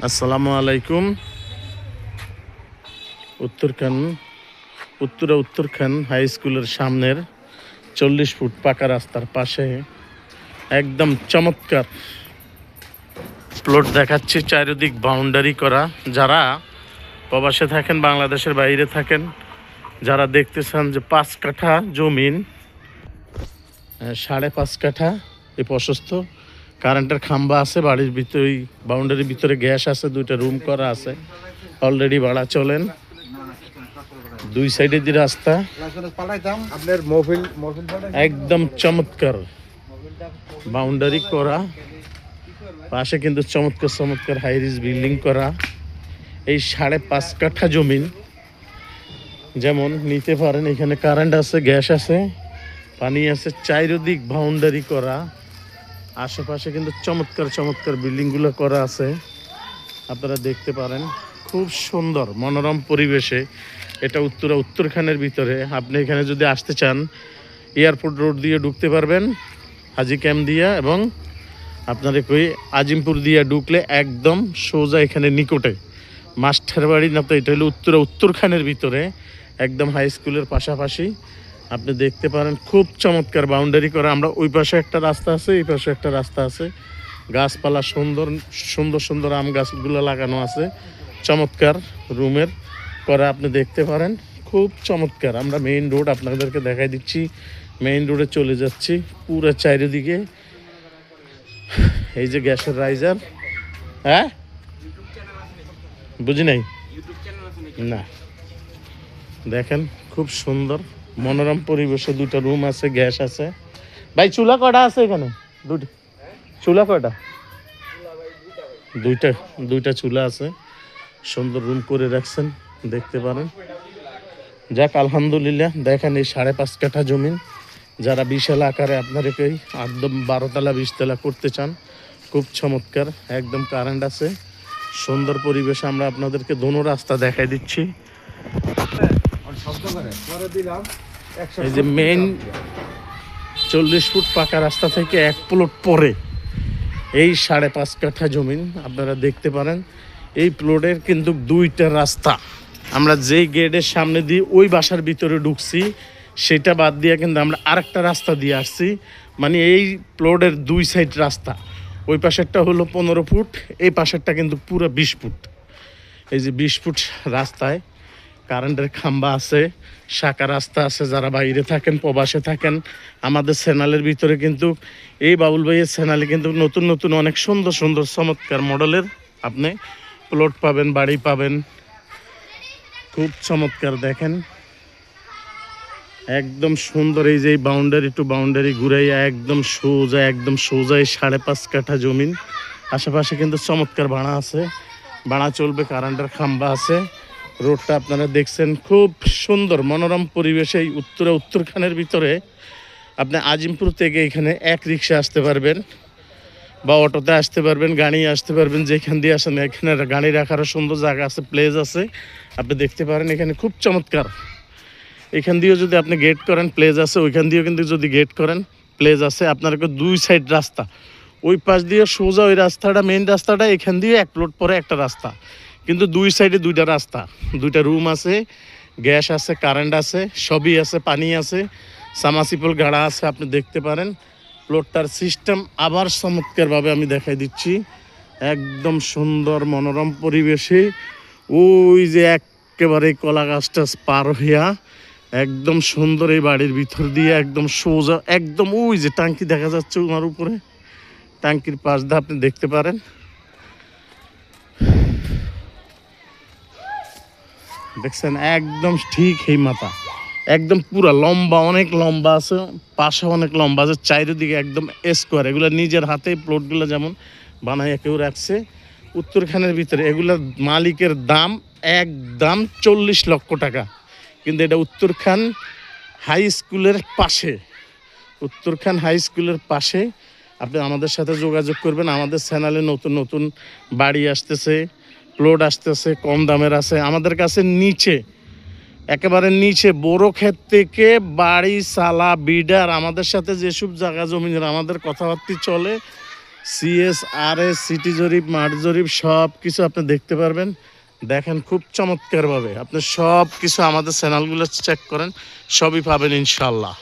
আসসালামু আলাইকুম। উত্তরখান হাই স্কুলের সামনের 40 ফুট পাকা রাস্তার পাশে একদম চমৎকার প্লট দেখাচ্ছি। চারিদিক বাউন্ডারি করা। যারা প্রবাসে থাকেন, বাংলাদেশের বাইরে থাকেন, যারা দেখতে চান যে 5 কাঠা জমিন, 5.5 কাঠা এই প্রশস্ত, কারেন্টের খাম্বা আছে, বাড়ির ভিতরে বাউন্ডারির ভিতরে গ্যাস আছে, 2টা রুম করা আছে, অলরেডি ভাড়া চলেন। 2 সাইডে দিয়ে রাস্তা, একদম চমৎকার বাউন্ডারি করা। পাশে কিন্তু চমৎকার চমৎকার হাইরিজ বিল্ডিং করা। এই 5.5 কাঠা জমিন যেমন নিতে পারেন। এখানে কারেন্ট আছে, গ্যাস আছে, পানি আছে, চারিদিক বাউন্ডারি করা। আশেপাশে কিন্তু চমৎকার চমৎকার বিল্ডিংগুলো করা আছে, আপনারা দেখতে পারেন। খুব সুন্দর মনোরম পরিবেশে এটা উত্তরখানের ভিতরে। আপনি এখানে যদি আসতে চান, এয়ারপোর্ট রোড দিয়ে ঢুকতে পারবেন, হাজি ক্যাম্প দিয়া, এবং আপনারা কই আজিমপুর দিয়ে ঢুকলে একদম সোজা এখানে নিকটে মাস্টার বাড়ি না তো, এটা হলো উত্তরখানের ভিতরে একদম হাই স্কুলের পাশাপাশি। আপনি দেখতে পারেন খুব চমৎকার বাউন্ডারি করা। আমরা ওই পাশে একটা রাস্তা আছে, এই পাশে একটা রাস্তা আছে, গাছপালা সুন্দর সুন্দর সুন্দর আম গাছগুলো লাগানো আছে, চমৎকার রুমের করা। আপনি দেখতে পারেন খুব চমৎকার। আমরা মেইন রোড আপনাদেরকে দেখাই দিচ্ছি, মেইন রোডে চলে যাচ্ছি। পুরো চারিদিকে এই যে গ্যাসের রাইজার। হ্যাঁ, বুঝি নাই না। দেখেন খুব সুন্দর মনোরম পরিবেশে 2টা রুম আছে, গ্যাস আছে। ভাই চুলা কটা আছে এখানে? 2টি চুলা কয়টা? 2টা চুলা আছে, সুন্দর রুম করে রাখছেন, দেখতে পারেন। যাক আলহামদুলিল্লাহ। দেখেন এই 5.5 কাঠা জমিন, যারা বিশাল আকারে আপনাদেরকে একদম 12 তলা 20 তলা করতে চান, খুব চমৎকার। একদম কারেন্ট আছে, সুন্দর পরিবেশ। আমরা আপনাদেরকে দোনো রাস্তা দেখাই দিচ্ছি। এই যে মেইন 40 ফুট পাকা রাস্তা থেকে 1 প্লট পরে এই 5.5 কাঠা জমিন আপনারা দেখতে পারেন। এই প্লটের কিন্তু 2টা রাস্তা। আমরা যেই গেটের সামনে দিয়ে ওই বাসার ভিতরে ঢুকছি, সেটা বাদ দিয়ে কিন্তু আমরা আরেকটা রাস্তা দিয়ে আসছি। মানে এই প্লটের 2 সাইড রাস্তা। ওই পাশেরটা হলো 15 ফুট, এই পাশেরটা কিন্তু পুরো 20 ফুট। এই যে 20 ফুট রাস্তায় কারেন্টের খাম্বা আছে, শাখা রাস্তা আছে। যারা বাইরে থাকেন, প্রবাসে থাকেন, আমাদের চ্যানেলের ভিতরে কিন্তু এই বাবুল ভাইয়ের চ্যানেলে কিন্তু নতুন নতুন অনেক সুন্দর সুন্দর চমৎকার মডেলের আপনি প্লট পাবেন, বাড়ি পাবেন। খুব চমৎকার দেখেন, একদম সুন্দর। এই যে বাউন্ডারি টু বাউন্ডারি ঘুরাইয়া একদম সোজা এই 5.5 কাঠা জমিন। আশেপাশে কিন্তু চমৎকার ভাড়া আছে, ভাড়া চলবে, কারেন্টের খাম্বা আছে। রোডটা আপনারা দেখছেন, খুব সুন্দর মনোরম পরিবেশে এই উত্তরখানের ভিতরে। আপনি আজিমপুর থেকে এখানে 1 রিক্সা আসতে পারবেন, বা অটোতে আসতে পারবেন, গাড়ি আসতে পারবেন। যেখান দিয়ে আসেন এখানে গাড়ি রাখারও সুন্দর জায়গা আছে, প্লেস আছে, আপনি দেখতে পারেন। এখানে খুব চমৎকার। এখান দিয়েও যদি আপনি গেট করেন, প্লেস আছে। ওইখান দিয়েও কিন্তু যদি গেট করেন, প্লেস আছে। আপনাদেরকে 2 সাইড রাস্তা, ওই পাশ দিয়ে সোজা ওই রাস্তাটা মেইন রাস্তাটা, এখান দিয়ে 1 প্লট পরে একটা রাস্তা, কিন্তু 2 সাইডে 2টা রাস্তা, 2টা রুম আছে, গ্যাস আছে, কারেন্ট আছে, সবই আছে, পানি আছে, সামাসিপল গাড়া আছে। আপনি দেখতে পারেন প্লটটার সিস্টেম আবার চমৎকারভাবে আমি দেখাই দিচ্ছি। একদম সুন্দর মনোরম পরিবেশে ওই যে একেবারে কলা গাছটা পার হইয়া একদম সুন্দর এই বাড়ির ভিতর দিয়ে একদম সোজা, একদম ওই যে টাঙ্কি দেখা যাচ্ছে ওনার উপরে, টাঙ্কির পাশ দিয়ে আপনি দেখতে পারেন। দেখছেন একদম ঠিক এই মাথা, একদম পুরা লম্বা, অনেক লম্বা আছে, পাশে অনেক লম্বা আছে, চারিদিকে একদম স্কোয়ার। এগুলো নিজের হাতে প্লটগুলো যেমন বানাইয়া কেউ রাখছে উত্তরখানের ভিতরে। এগুলো মালিকের দাম একদম 40 লক্ষ টাকা। কিন্তু এটা উত্তরখান হাই স্কুলের পাশে, উত্তরখান হাই স্কুলের পাশে। আপনি আমাদের সাথে যোগাযোগ করবেন। আমাদের চ্যানেলে নতুন নতুন বাড়ি আসতেছে, প্লট আসতেছে, কম দামের আছে আমাদের কাছে। নিচে একেবারে নিচে বড় ক্ষেত থেকে বাড়ি, সালা, বিডার, আমাদের সাথে যেসব জায়গা জমিনের আমাদের কথাবার্তা চলে, সিএস আর এস সিটি জরিপ মাঠ জরিপ সব কিছু আপনি দেখতে পারবেন। দেখেন খুব চমৎকারভাবে আপনি সব কিছু আমাদের চ্যানেলগুলো চেক করেন, সবই পাবেন ইনশাল্লাহ।